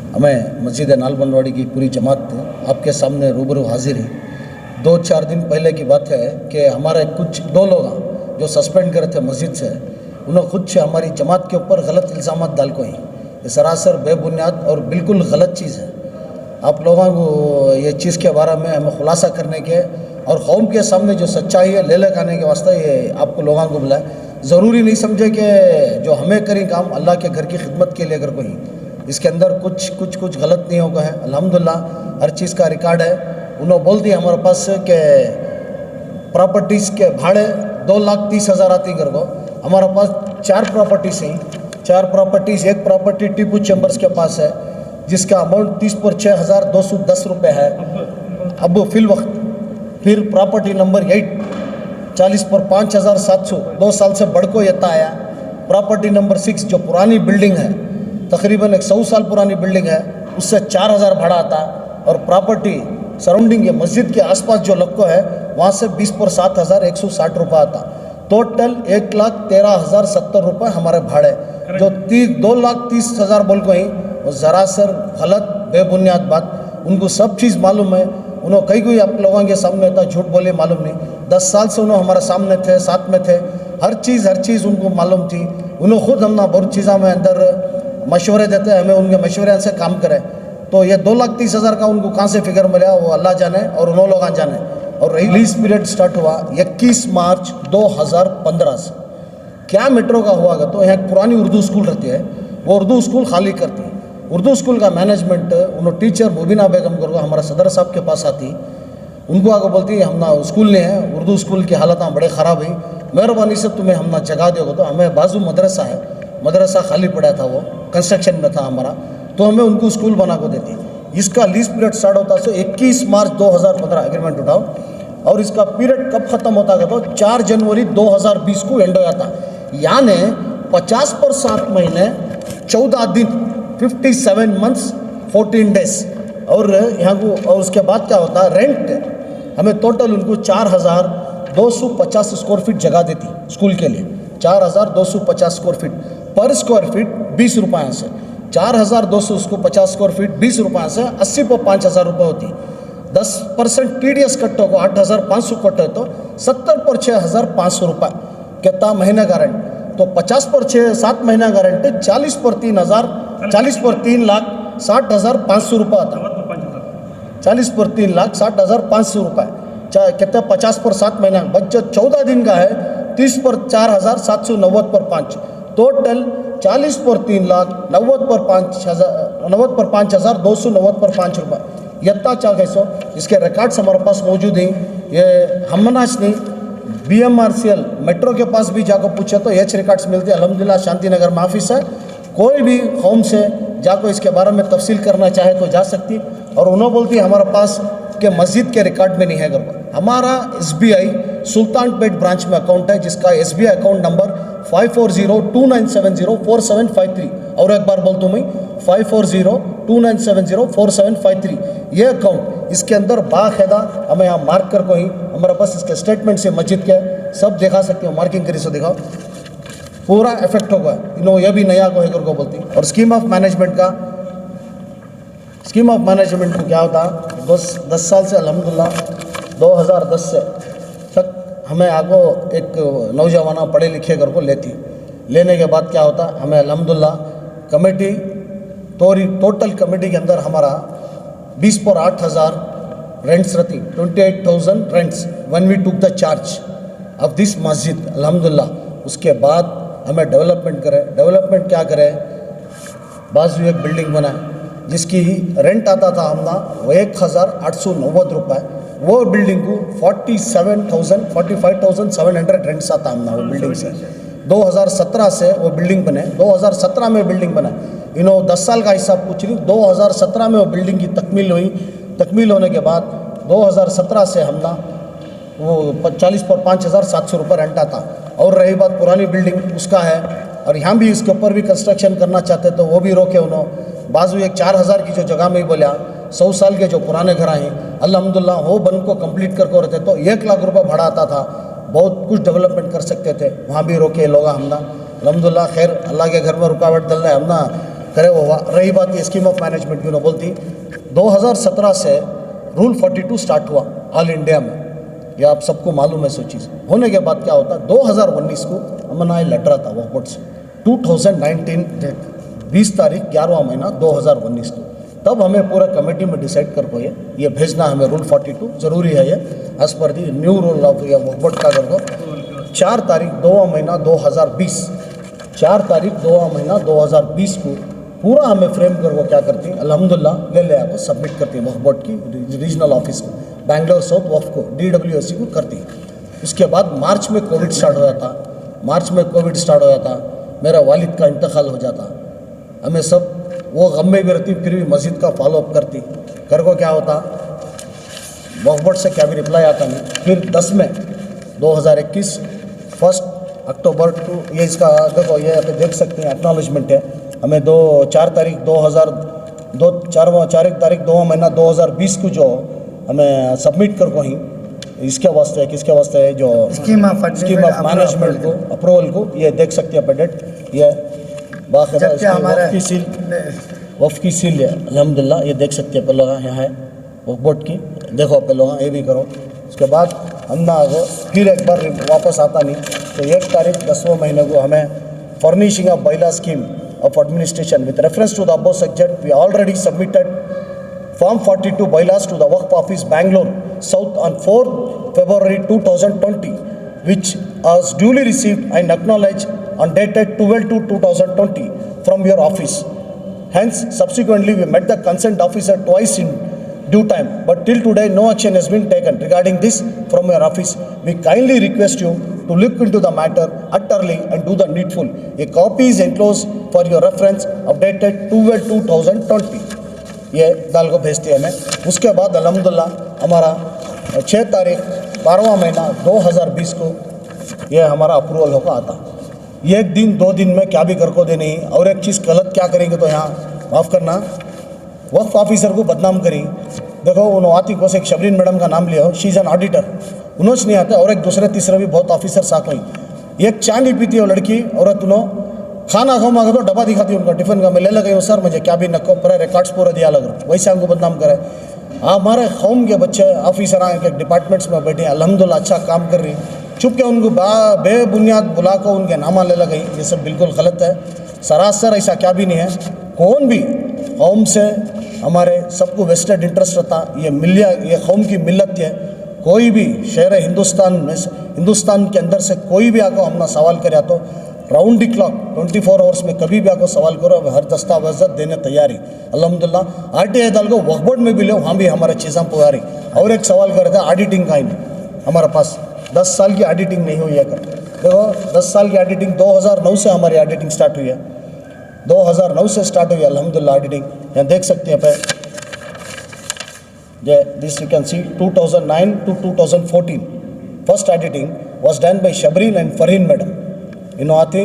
हमें मस्जिद नालबंदवाड़ी की पूरी जमात आपके सामने रूबरू हाजिर है। 2-4 दिन पहले की बात है कि हमारे कुछ 2 लोग जो सस्पेंड करे थे मस्जिद से, उन्होंने खुद से हमारी जमात के ऊपर गलत इल्ज़ाम डाल को ही। ये सरासर बेबुनियाद और बिल्कुल गलत चीज़ है। आप लोगों को ये चीज़ के बारे में हमें खुलासा करने के और कौम के सामने जो सच्चाई है ले लेकर के वास्ते ये आपको लोगों को बुलाए। ज़रूरी नहीं समझे कि जो हमें करी काम अल्लाह के घर की खिदमत के लिए अगर कोई इसके अंदर कुछ गलत नहीं होगा है। अल्हम्दुलिल्लाह हर चीज़ का रिकॉर्ड है। उन्होंने बोल दिया हमारे पास कि प्रॉपर्टीज़ के भाड़े 2,30,000 आती घर को। हमारे पास 4 प्रॉपर्टीज़ हैं। 4 प्रॉपर्टीज़, एक प्रॉपर्टी टीपू चैम्बर्स के पास है जिसका अमाउंट 30 पर 6,210 रुपये है अब फिल वक्त। फिर प्रॉपर्टी नंबर 8 40 पर 5,700 2 साल से बढ़ को येता आया। प्रॉपर्टी नंबर 6 जो पुरानी बिल्डिंग है, तकरीबन 100 साल पुरानी बिल्डिंग है, उससे 4,000 भाड़ा आता। और प्रॉपर्टी सराउंडिंग ये मस्जिद के आसपास जो लक्को है वहाँ से 20 पर 7,160 रुपये आता। टोटल 1,13,070 रुपये हमारे भाड़े, जो 2,30,000 बोल को ही वो ज़रासर गलत बेबुनियाद बात। उनको सब चीज़ मालूम है। उन्होंने कई कोई आप लोगों के सामने था झूठ बोले मालूम नहीं। 10 साल से उन्होंने हमारे सामने थे, साथ में थे। हर चीज़ उनको मालूम थी। उन्होंने खुद हमना बहुत चीज़ों में अंदर मशवरे देते हैं, हमें उनके मशवरे से काम करें। तो ये 2,30,000 का उनको कहाँ से फिगर मिला वो अल्लाह जाने और उन्होंने लोग जाने। और रिलीज पीरियड स्टार्ट हुआ 21 मार्च 2015 से। क्या मेट्रो का हुआ तो यहाँ पुरानी उर्दू स्कूल रहती है, वो उर्दू स्कूल खाली करती है। उर्दू स्कूल का मैनेजमेंट उन्होंने टीचर मुबीना बेगम को हमारा सदर साहब के पास आती, उनको आगे बोलती हम ना स्कूल नहीं है, उर्दू स्कूल की हालत बड़े ख़राब है, मेहरबानी से तुम्हें हम ना जगह दोगे। तो हमें बाजू मदरसा है, मदरसा खाली पड़ा था, वो कंस्ट्रक्शन में था हमारा, तो हमें उनको स्कूल बना को देती। इसका लीज पीरियड स्टार्ट होता है 21 मार्च 2015 एग्रीमेंट उठाओ। और इसका पीरियड कब ख़त्म होता है तो 4 जनवरी 2020 को एंड हो जाता। यानी 50 पर 7 महीने 14 दिन 57 मंथ्स 14 डेज। और यहाँ को और उसके बाद क्या होता है, रेंट हमें टोटल उनको 4,250 स्क्वायर फीट जगह देती स्कूल के लिए। 4,250 स्क्वायर फीट पर स्क्वायर फीट 20 रुपये से 4,250 स्क्वायर फीट 20 रुपये से 80 पर 5,000 रुपये होती। 10% TDS कट्टो को 8,500 कट्टे तो 70 पर 6,500 रुपये कितना महीने का रेंट। तो 50 पर 7 महीना का रेंट 40 पर 3,60,500 रुपये आता। 40 पर 3,60,500 रुपये चाहे कितना 50 पर 7 महीना बच्चा 14 दिन का है 30 पर 4,790 पर 5 टोटल 40 पर 3,90 पर 5,000 90 पर 5,290 पर 5 रुपये यत्ता चाहे सो। इसके रिकॉर्ड्स हमारे पास मौजूद हैं। ये हमनाश नहीं BMRCL मेट्रो के पास भी जाकर पूछे तो एच रिकॉर्ड्स मिलते हैं। अल्हम्दुलिल्लाह शांति नगर में ऑफिस है, कोई भी कौम से जाकर इसके बारे में तफसील करना चाहे तो जा सकती। और उन्होंने बोलती हमारे पास के मस्जिद के रिकॉर्ड में नहीं है। हमारा SBI सुल्तानपेट ब्रांच में अकाउंट है जिसका SBI अकाउंट नंबर 54029704753। और एक बार बोलता हूँ मैं 54029704753। ये अकाउंट इसके अंदर बाकायदा हमें यहाँ मार्क कर को ही हमारे पास इसके स्टेटमेंट से मस्जिद के सब दिखा सकते हो, मार्किंग करी सो दिखाओ पूरा इफेक्ट होगा। इन्होंने यह भी नया को को बोलती। और स्कीम ऑफ मैनेजमेंट को क्या होता 10 साल से अल्हम्दुलिल्लाह 2010 से तक हमें आगो एक नौजवाना पढ़े लिखे घर को लेने के बाद क्या होता हमें अल्हम्दुलिल्लाह कमेटी टोटल कमेटी के अंदर हमारा 20 पर 8,000 रेंट्स रहती, 28,000 rents when we took the charge of this मस्जिद अल्हम्दुलिल्लाह। उसके बाद हमें डेवलपमेंट क्या करे, बाजू एक बिल्डिंग बनाए जिसकी रेंट आता था हमना 1,890 रुपये। वो बिल्डिंग को 45,700 रेंट्स आता हमना वो बिल्डिंग से। 2017 से वो बिल्डिंग बने, 2017 में बिल्डिंग बना। इन्होंने 10 साल का हिसाब पूछ रही, 2017 में वो बिल्डिंग की तकमील हुई। तकमील होने के बाद 2017 से हमना वो 40 पर 5,700 रुपये रेंट आता। और रही बात पुरानी बिल्डिंग उसका है, और यहाँ भी इसके ऊपर भी कंस्ट्रक्शन करना चाहते तो वो भी रोके उन्होंने। बाजू एक 4,000 की जो जगह में ही बोलिया 100 साल के जो पुराने घर आए अल्हम्दुलिल्लाह वो बन को कंप्लीट करके रहते तो 1 लाख रुपये भाड़ा आता था, बहुत कुछ डेवलपमेंट कर सकते थे, वहाँ भी रोके लोग हमना। अल्हम्दुलिल्लाह खैर अल्लाह के घर में रुकावट डल रहा है हमना करे हुआ। रही बात ये स्कीम ऑफ मैनेजमेंट की, बोलती 2017 से रूल 42 स्टार्ट हुआ ऑल इंडिया में, ये आप सबको मालूम है। सो चीज़ होने के बाद क्या होता, 2019 को हमारा लेटर आता वक्फ बोर्ड से, 2019 20 तारीख 11वां महीना 2019 को, तब हमें पूरा कमेटी में डिसाइड कर को ये भेजना हमें रूल 42 ज़रूरी है। ये as per the new rule of Waqf board का कर 4 तारीख 2वां महीना 2020, 4 तारीख 2वां महीना 2020 को पूरा हमें फ्रेम कर वो क्या करती, अल्हम्दुलिल्लाह ले आपको सबमिट करती वक्फ बोर्ड की रीजनल ऑफिस को, बैंगलोर साउथ वक्फ को DWSC को करती। उसके बाद मार्च में कोविड स्टार्ट हो जाता, मार्च में कोविड स्टार्ट हो जाता, मेरा वालिद का इंतकाल हो जाता, हमें सब वो गम में भी रहती, फिर भी मस्जिद का फॉलोअप करती। कर को क्या होता, वक्फ बोर्ड से क्या भी रिप्लाई आता नहीं। फिर 10 में 2021 1 अक्टूबर टू, ये इसका देखो ये पे देख सकते हैं एक्नॉलेजमेंट है, हमें 4 तारीख 2वां महीना 2020 को जो हमें सबमिट कर को ही, इसके वास्ते किसके वास्ते है, जो स्कीम ऑफ मैनेजमेंट को अप्रूवल को, ये देख सकते हैं पेडेट, ये बाकायदा वक्फ की सील है अल्हम्दुलिल्लाह, ये देख सकते हैं पे लोग यहाँ है वक्फ बोर्ड की, देखो पे लोग ये भी करो। उसके बाद हम ना आगो फिर एक बार वापस आता नहीं, तो 1 तारीख 10वें महीने को हमें furnishing of bylaw scheme of administration with reference to the above subject, we already submitted Form 42 bylaws to the Waqf Office Bangalore South on 4 February 2020, which was duly received and acknowledged on dated 12/2/2020 from your office. Hence, subsequently we met the concerned officer twice in due time, but till today no action has been taken regarding this from your office. We kindly request you to look into the matter utterly and do the needful. A copy is enclosed for your reference of dated 12/2/2020. ये डाल को भेजते हैं हमें। उसके बाद अल्हम्दुलिल्लाह हमारा 6 तारीख 12वां महीना 2020 को ये हमारा अप्रूवल होगा आता। एक दिन 2 दिन में क्या भी कर को दे नहीं, और एक चीज़ गलत क्या करेंगे तो यहाँ माफ़ करना, वक्फ ऑफिसर को बदनाम करी। देखो उन्होंने आती को से शबरीन मैडम का नाम लिया हो, शी इज़ एन ऑडिटर, उन्होंने नहीं आता, और एक दूसरे तीसरे भी बहुत ऑफिसर साथ हुई। एक चाय नहीं पीती है वो लड़की, औरत उन्होंने खाना खाओ मांगा तो डब्बा दिखाती उनका टिफिन का, मैं ले लगे सर मुझे क्या भी नको पर रिकॉर्ड्स पूरा दिया लग रहा, वैसे हमको बदनाम करे। हमारे कौम के बच्चे ऑफिसर आए के डिपार्टमेंट्स में बैठे अल्हम्दुलिल्लाह अच्छा काम कर रही, चुप के उनको बेबुनियाद बुला को उनके नामा ले लगाई, ये सब बिल्कुल गलत है। सरासर ऐसा क्या भी नहीं है, कौन भी कौम से हमारे सबको वेस्टेड इंटरेस्ट रहता, ये मिलिया ये कौम की मिलत है। कोई भी शहर हिंदुस्तान में हिंदुस्तान के अंदर से कोई भी आको हमने सवाल करे तो राउंड दी क्लॉक 24 आवर्स में कभी भी आको सवाल करो, हर दस्तावेज़ देने तैयारी अल्हम्दुलिल्लाह। RTI दल को वक्फ बोर्ड में भी लो, वहाँ भी हमारे चीज़ें पुआरी। और एक सवाल कर रहे थे ऑडिटिंग का ही हमारे पास 10 साल की ऑडिटिंग नहीं हुई है कर, देखो 10 साल की ऑडिटिंग 2009 से हमारी ऑडिटिंग स्टार्ट हुई है, 2009 से स्टार्ट हुई है अल्हम्दुलिल्लाह ऑडिटिंग। यहाँ देख सकते हैं पे this you can C 2009 to 2014 first auditing was done by Shabreen and Farheen madam. इन्हों आती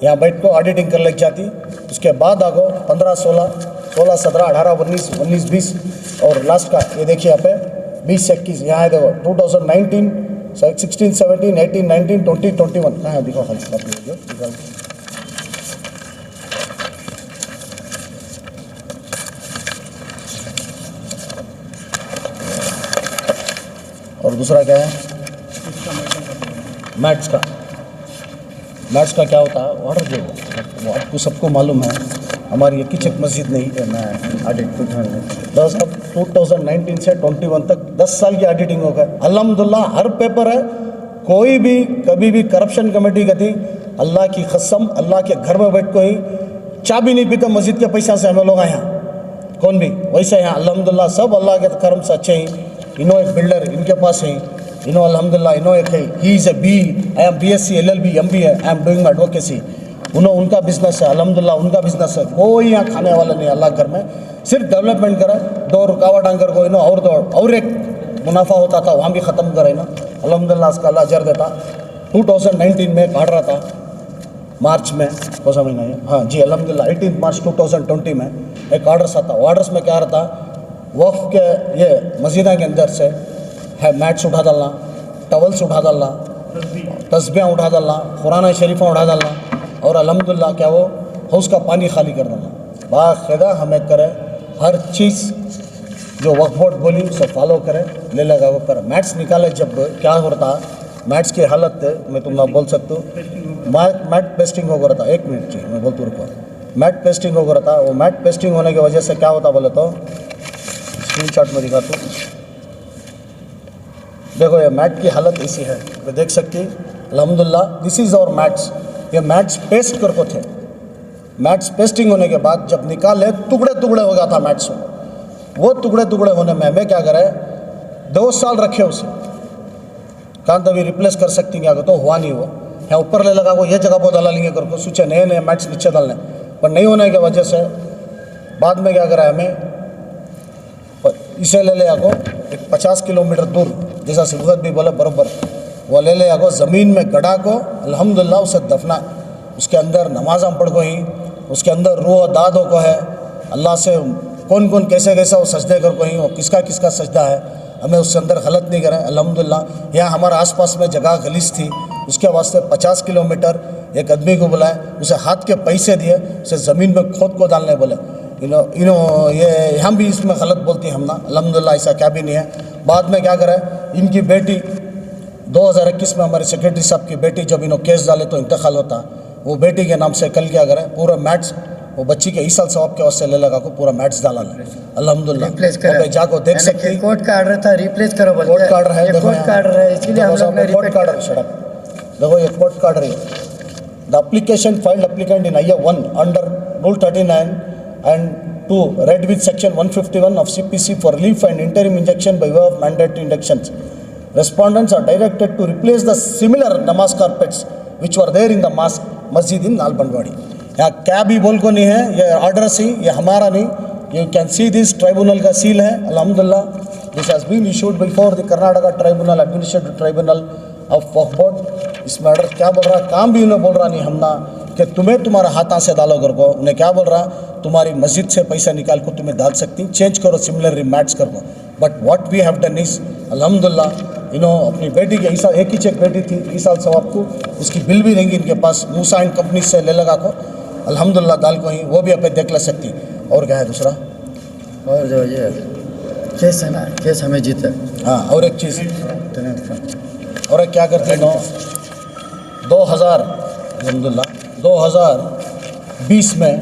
यहाँ बैठ को ऑडिटिंग कर लग जाती, उसके बाद आगो 15, 16, 16, 17, 18, 19, 20 और लास्ट का ये देखिए यहाँ पे 20 से 21 यहाँ है देखो 2019, 16, 17, 18, 19, 20, 21 कहाँ है दिखो खाली और दूसरा क्या है मैथ्स का क्या होता है ऑर्डर जो वो आपको सबको मालूम है, हमारी एक ही चक मस्जिद नहीं है। मैं ऑडिट 2019 से 21 तक 10 साल की ऑडिटिंग हो गए अल्हम्दुलिल्लाह। हर पेपर है, कोई भी कभी भी करप्शन कमेटी गती अल्लाह की कसम, अल्लाह के घर में बैठ को ही चाय भी नहीं पीता मस्जिद के पैसा से, हमें लोग यहाँ कौन भी वैसे यहाँ अल्हम्दुलिल्लाह सब अल्लाह के कर्म से अच्छे ही। इनो एक बिल्डर इनके पास है, इनो अल्हम्दुलिल्लाह इनो एक है, he is a B, I am BSc LLB MBA, I am doing advocacy. उनका बिजनेस है अल्हम्दुलिल्लाह, उनका बिजनेस है, कोई यहाँ खाने वाला नहीं अल्लाह घर में, सिर्फ डेवलपमेंट करे। 2 रुकावट आकर को इनो और एक मुनाफा होता था वहाँ भी ख़त्म करे ना अल्हम्दुलिल्लाह, उसका अल्लाह अजर देता। 2019 में काट रहा था मार्च में, कौन सा महीना है, हाँ जी अल्हम्दुलिल्लाह 18 मार्च 2020 में एक ऑर्डर्स आता। ऑर्डर्स में क्या रहता, वक्फ के ये मस्जिदा के अंदर से है मैट्स उठा डालना, टवल्स उठा डालना, तस्बियाँ उठा डालना, कुरान शरीफा उठा डालना, और अल्हम्दुलिल्लाह क्या वो हाउस का पानी खाली कर देना। बाकायदा हमें करें, हर चीज़ जो वक्फ बोर्ड बोली उसे फॉलो करें, ले लगा वो करें। मैट्स निकाले जब क्या हो रहा था, मैट्स की हालत मैं तुम बोल सकते हो, मैट पेस्टिंग हो रहा था। 1 मिनट जी मैं बोलता रुको। मैट पेस्टिंग हो रहा था, वो मैट पेस्टिंग होने की वजह से क्या होता बोले तो स्क्रीनशॉट में दिखाता हूँ। देखो ये मैट की हालत ऐसी है, तो देख सकती अल्हम्दुलिल्लाह दिस इज़ आवर मैट्स। ये मैट्स पेस्ट कर को थे, मैट्स पेस्टिंग होने के बाद जब निकाले टुकड़े टुकड़े हो गया था मैट्स। वो टुकड़े टुकड़े होने में हमें क्या करें, 2 साल रखे उसे, कहाँ तभी रिप्लेस कर सकती क्या तो हुआ नहीं। वो यहाँ ऊपर ले लगा वो ये जगह पर डाला लेंगे करके सोचे नए नए मैट्स नीचे डालने, पर नहीं होने की वजह से बाद में क्या करा हमें, इसे ले ले आगो एक 50 किलोमीटर दूर, जैसा सिबगत भी बोला बराबर, वो ले ले आगो ज़मीन में गड़ा को अल्हम्दुलिल्लाह उसे दफना, उसके अंदर नमाज हम पढ़ को ही, उसके अंदर रूह दादों को है, अल्लाह से कौन कौन कैसे कैसा वो सजदे कर को ही, वो किसका किसका सजदा है, हमें उसके अंदर गलत नहीं करें। अल्हम्दुलिल्लाह यहाँ हमारे आसपास में जगह गलीस थी, उसके वास्ते 50 किलोमीटर एक आदमी को बुलाए, उसे हाथ के पैसे दिए, उसे ज़मीन में खोद को डालने बोले। इनो ये हम भी इसमें गलत बोलती हैं हम ना, अल्हम्दुलिल्लाह ऐसा क्या भी नहीं है। बाद में क्या करें, इनकी बेटी 2021 में हमारे सेक्रेटरी साहब की बेटी जब इन्हों केस डाले तो इंतकाल होता, वो बेटी के नाम से कल क्या करें पूरा मैट्स वो बच्ची के ईसाल सवाब के वास्ते ले लगा को पूरा मैट्स डाला अल्हम्दुलिल्लाह। रिप्लेस करा, जाको देख सकते हैं कोर्ट का ऑर्डर था, रिप्लेस करो बोलते हैं। कोर्ट का ऑर्डर है, कोर्ट का ऑर्डर है, इसलिए हम लोग ने कोर्ट का ऑर्डर शड़क देखो, ये कोर्ट का ऑर्डर है। The application filed applicant in IF1 under Rule 39 and 2 read with section 151 of CPC for relief and interim injection by way of mandatory injunctions. Respondents are directed to replace the similar namaz carpets which were there in the masjid in नालबंडवाड़ी। यहाँ क्या भी बोल को नहीं है, ये order सी, ये हमारा नहीं। You can see this tribunal का सील है अल्हम्दुलिल्लाह, this has been issued before the Karnataka tribunal administrative tribunal of Waqf board. इसमें ऑर्डर क्या बोल रहा, काम भी उन्हें बोल रहा नहीं हमना कि तुम्हें तुम्हारा हाथां से डालो कर को, उन्हें क्या बोल रहा तुम्हारी मस्जिद से पैसा निकाल को तुम्हें डाल सकती, चेंज करो सिमिलर मैट्स कर को। But what we have done is अल्हम्दुलिल्लाह इन्हों अपनी बेटी के ईसा एक ही चेक बेटी थी ईसाल सवाब को, उसकी बिल भी रहेंगी इनके पास, मूसा एंड कंपनी से ले लगा को अल्हम्दुलिल्लाह डाल को ही, वो भी अपन देख ला सकती। और क्या है दूसरा, और जो ये केस है ना, केस हमें जीते। हाँ और एक चीज़ और एक क्या करते हैं 2000 अल्हम्दुलिल्लाह 2020 में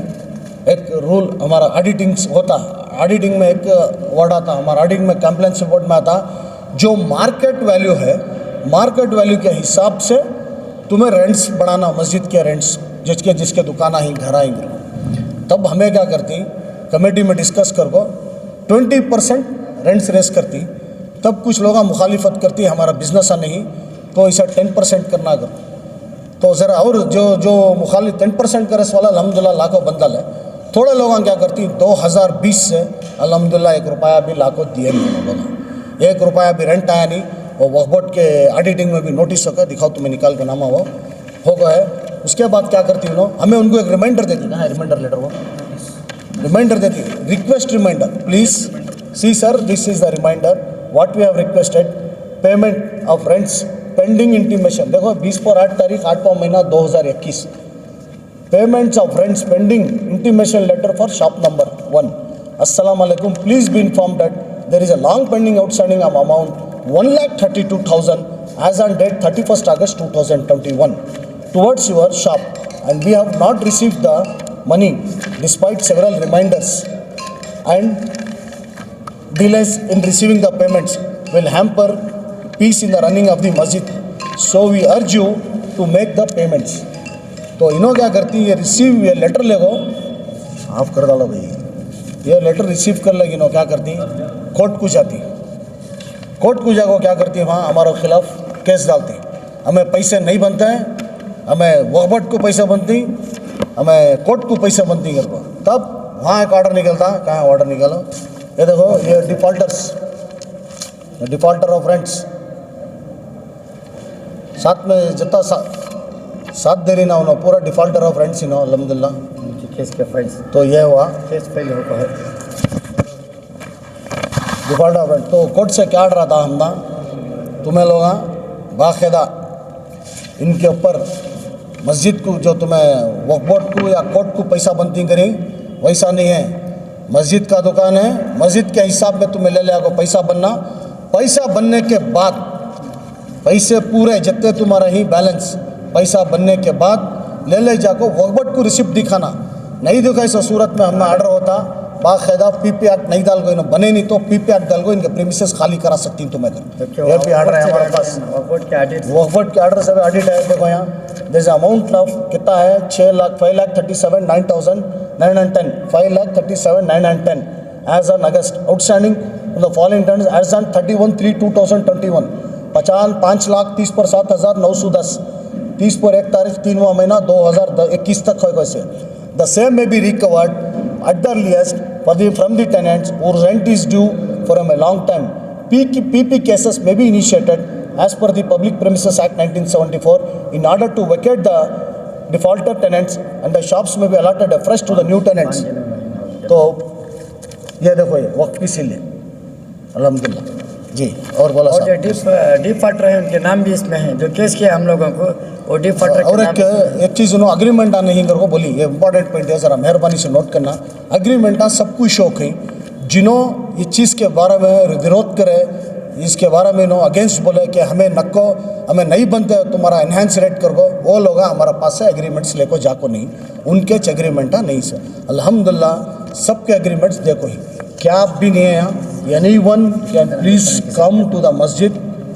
एक रूल हमारा ऑडिटिंग होता, ऑडिटिंग में एक वर्ड आता, हमारा ऑडिटिंग में कंप्लेंट्स रिपोर्ट में आता, जो मार्केट वैल्यू है, मार्केट वैल्यू के हिसाब से तुम्हें रेंट्स बढ़ाना, मस्जिद के रेंट्स जिसके जिसके दुकान आई घर आएंगे। तब हमें क्या करती, कमेटी में डिस्कस कर को 20% रेंट्स रेस करती, तब कुछ लोग मुखालिफत करती हमारा बिजनेस है नहीं तो इसे 10% करना कर, तो ज़रा और जो मुखालिफ 10% करे वाला अल्हम्दुलिल्लाह लाखों बंदल है। थोड़े लोग क्या करती 2020 से अल्हम्दुलिल्लाह 1 रुपया भी लाखों दिए नहीं लोग, 1 रुपया भी रेंट आया नहीं। वो वक्फ बोर्ड के ऑडिटिंग में भी नोटिस होकर दिखाओ तुम्हें निकाल के नामा वो हो गया है। उसके बाद क्या करती हूँ हमें उनको एक रिमाइंडर देती, कहाँ है रिमाइंडर लेटर, वो रिमाइंडर देती, request reminder, please see sir this is the reminder what we have requested, payment of rents pending intimation. देखो 20 पर 8 तारीख 8वां महीना 2021, payments of rents pending intimation letter for shop number 1। अस्सलाम वालेकुम, please be inform that there is a long pending outstanding of amount 1,32,000 as on date 31st August 2021 towards your shop, and we have not received the money despite several reminders, and delays in receiving the payments will hamper peace in the running of the masjid, so we urge you to make the payments। तो इन्हों क्या करती, ये receive ये letter ले गो आप कर डालो भाई, ये लेटर रिसीव कर लेगी इन्हों क्या करती कोर्ट को जाती, कोर्ट को जाकर क्या करती है वहाँ हमारे खिलाफ केस डालती, हमें पैसे नहीं बनते हैं, हमें वक्फ बोर्ड को पैसे बनती, हमें कोर्ट को पैसे बनती कर को, तब वहाँ एक ऑर्डर निकलता, कहाँ ऑर्डर निकालो, ये देखो ये डिफॉल्टर्स, डिफॉल्टर ऑफ रेंट्स साथ में जितना साथ दे रही ना उन्होंने पूरा डिफॉल्टर ऑफ रेंट्स ही ना अल्हम्दुलिल्लाह केस के फाइल्स, तो ये हुआ केस फाइल होगा है डिफॉल्ट ऑफ रेंट। तो कोर्ट से क्या रहा था हमदा, तुम्हें लोग बाकायदा इनके ऊपर मस्जिद को जो तुम्हें वक्फ बोर्ड को या कोर्ट को पैसा बनती करी वैसा नहीं है। मस्जिद का दुकान है, मस्जिद के हिसाब में तुम्हें ले लिया को पैसा बनना, पैसा बनने के बाद पैसे पूरे जितने तुम्हारा ही बैलेंस पैसा बनने के बाद ले जाको वक्फ को रिसिप्ट दिखाना। नहीं दिखाई सो सूरत में हमें ऑर्डर होता बाकायदा पीपी एक्ट नहीं डाल गए, बने नहीं तो पीपी एक्ट डाल गो, इनके प्रीमिसेस खाली करा सकती तुम्हें। ये भी ऑर्डर है हमारे पास, वक्फ के ऑर्डर से ऑडिट है। देखो यहाँ जैसे अमाउंट ऑफ कितना है 5,37,910 5,37,910 as on August outstanding the following terms as on 31/3/2021 5,30,7,910 30 पर 1 तारीख 3वां महीना 2021 तक है। वैसे द सेम में be recovered at the earliest from the tenants whose rent is due from a long time. PP cases may be initiated as per the Public Premises Act 1974 in order to vacate the defaulter tenants, and the shops may be allotted afresh to the new tenants. तो ये देखो ये वक्त की seal है अल्हम्दुलिल्लाह जी। और बोला और जो डिफॉल्टर है उनके नाम भी इसमें हैं, जो केस किया हम लोगों को वो डिफॉल्टर और एक चीज़ उन्होंने अग्रीमेंट नहीं कर को बोली, ये इंपॉर्टेंट पॉइंट है, ज़रा मेहरबानी से नोट करना। अग्रीमेंट सब कुछ शौक है, जिन्हों इस चीज़ के बारे में विरोध करे, इसके बारे में नो अगेंस्ट बोले कि हमें नको हमें नहीं बनते तुम्हारा एनहेंस रेट कर गो, वो लोग हमारा पास से एग्रीमेंट्स लेको जाको नहीं, उनके एग्रीमेंट नहीं सर। अल्हम्दुलिल्लाह सबके एग्रीमेंट्स देखो ही क्या भी नहीं है यहाँ। Anyone can please come to the masjid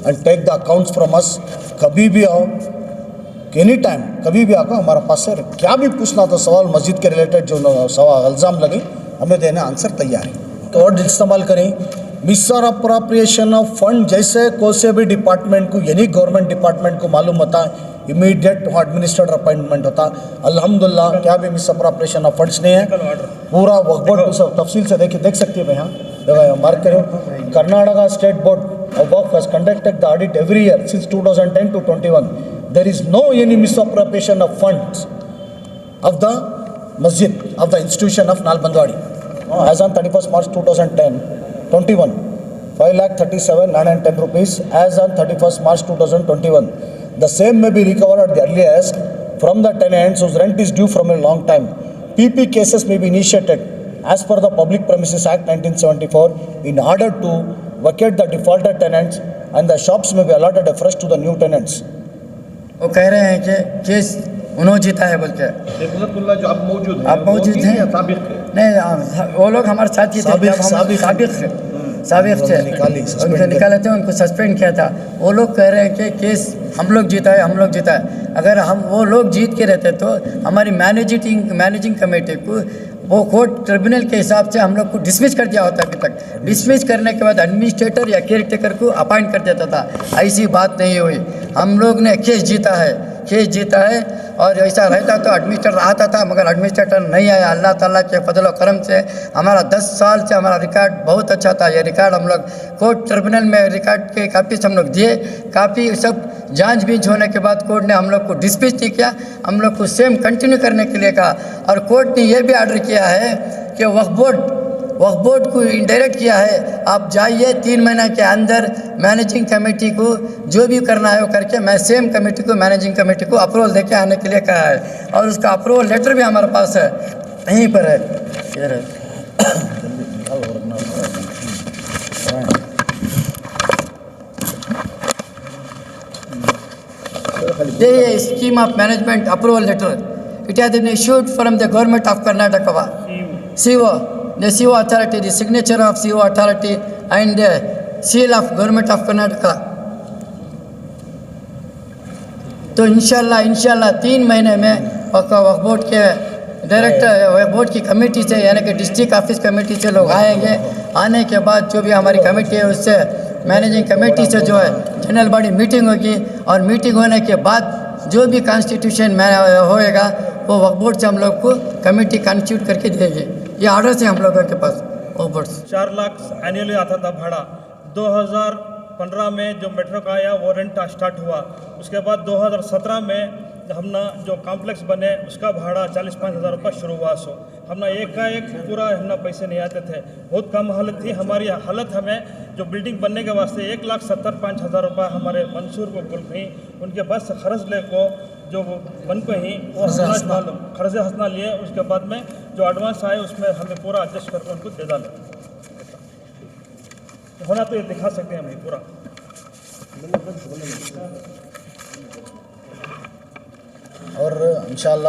and take the accounts from us. कभी भी आओ, एनी टाइम कभी भी आकर हमारा पास से क्या भी पूछना तो सवाल मस्जिद के रिलेटेड जो सवाल इल्ज़ाम लगे हमें देने आंसर तैयार है। तो और इस्तेमाल करें मिसर अप्रोप्रिएशन ऑफ फंड, जैसे कोई से भी डिपार्टमेंट को यानी गवर्नमेंट डिपार्टमेंट को मालूम होता है इमीडिएट एडमिनिस्ट्रेटर अपॉइंटमेंट होता। अल्हम्दुलिल्लाह क्या भी मिस अप्रोप्रिएशन ऑफ फंड्स नहीं है, पूरा वक्फ बोर्ड तफसील से देख सकती है। यहाँ मार्क करो, Karnataka state board of Waqf has conducted the audit every year since 2010 to 21. There is no any misappropriation of funds of the masjid of the institution of Nalbandwadi. As on 31st March 2021, 5,37,910 rupees as on 31st March 2021. The same may be recovered at the earliest from the tenants whose rent is due from a long time. PP cases may be initiated as per the Public Premises Act 1974 in order to vacate the defaulted tenants, and the shops may be allotted afresh to the new tenants. वो कह रहे हैं कि case उन्होंने जीता है बोल के। जो आप मौजूद हैं नहीं, वो लोग हमारे साथ ही थे, साबिक थे, उनको निकाले थे, उनको सस्पेंड किया था। वो लोग कह रहे हैं कि केस हम लोग जीता है। अगर हम वो लोग जीत के रहते तो हमारी मैनेजिंग कमेटी को वो कोर्ट ट्रिब्यूनल के हिसाब से हम लोग को डिसमिस कर दिया होता। अभी तक डिसमिस करने के बाद एडमिनिस्ट्रेटर या केयर टेकर को अपॉइंट कर देता था। ऐसी बात नहीं हुई, हम लोग ने केस जीता है और ऐसा रहता तो एडमिनिस्ट्रेटर आता था, मगर एडमिनिस्ट्रेटर नहीं आया। अल्लाह ताला के फजल व करम से हमारा 10 साल से हमारा रिकॉर्ड बहुत अच्छा था। ये रिकॉर्ड हम लोग कोर्ट ट्रिब्यूनल में रिकॉर्ड के कापीस हम लोग दिए, काफ़ी सब जांच बींच होने के बाद कोर्ट ने हम लोग को डिसमिस नहीं किया, हम लोग को सेम कंटिन्यू करने के लिए कहा। और कोर्ट ने ये भी ऑर्डर किया है कि वक्फ बोर्ड को इंडायरेक्ट किया है, आप जाइए 3 महीने के अंदर मैनेजिंग कमेटी को जो भी करना है वो करके, मैं सेम कमेटी को मैनेजिंग कमेटी को अप्रूवल देके आने के लिए कहा है। और उसका अप्रूवल लेटर भी हमारे पास है, यहीं पर है, इधर है। ये scheme of management approval letter, it has been issued from the government of Karnataka, CO, the CO authority, the signature of CO authority and the seal of government of Karnataka. तो इंशाल्लाह 3 महीने में वक्फ बोर्ड के डायरेक्टर वक्फ board की committee से यानी कि district office committee से लोग आएंगे। आने के बाद जो भी हमारी कमेटी है उससे मैनेजिंग कमेटी से जो है जनरल बॉडी मीटिंग होगी, और मीटिंग होने के बाद जो भी कॉन्स्टिट्यूशन में होएगा वो वक्फ बोर्ड से हम लोग को कमेटी कॉन्स्टिट्यूट करके देगी। ये ऑर्डर से हम लोगों के पास वक्फ बोर्ड 4 लाख एनुअली आता था भाड़ा। 2015 में जो मेट्रो का आया वो रेंट स्टार्ट हुआ, उसके बाद 2017 में हमने जो कॉम्प्लेक्स बने उसका भाड़ा 40-45 हज़ार रुपये शुरुआत से हमने एक का एक पूरा हमने पैसे नहीं आते थे, बहुत कम हालत थी हमारी हालत। हमें जो बिल्डिंग बनने के वास्ते 1,75,000 रुपये हमारे मंसूर को कुल कहीं उनके पास खर्च ले को जो बन को ही वो खर्च हंसना लिए, उसके बाद में जो एडवांस आए उसमें हमें पूरा एडजस्ट करके उनको दे डाले। होना तो ये दिखा सकते हैं हमें पूरा। और इंशाअल्लाह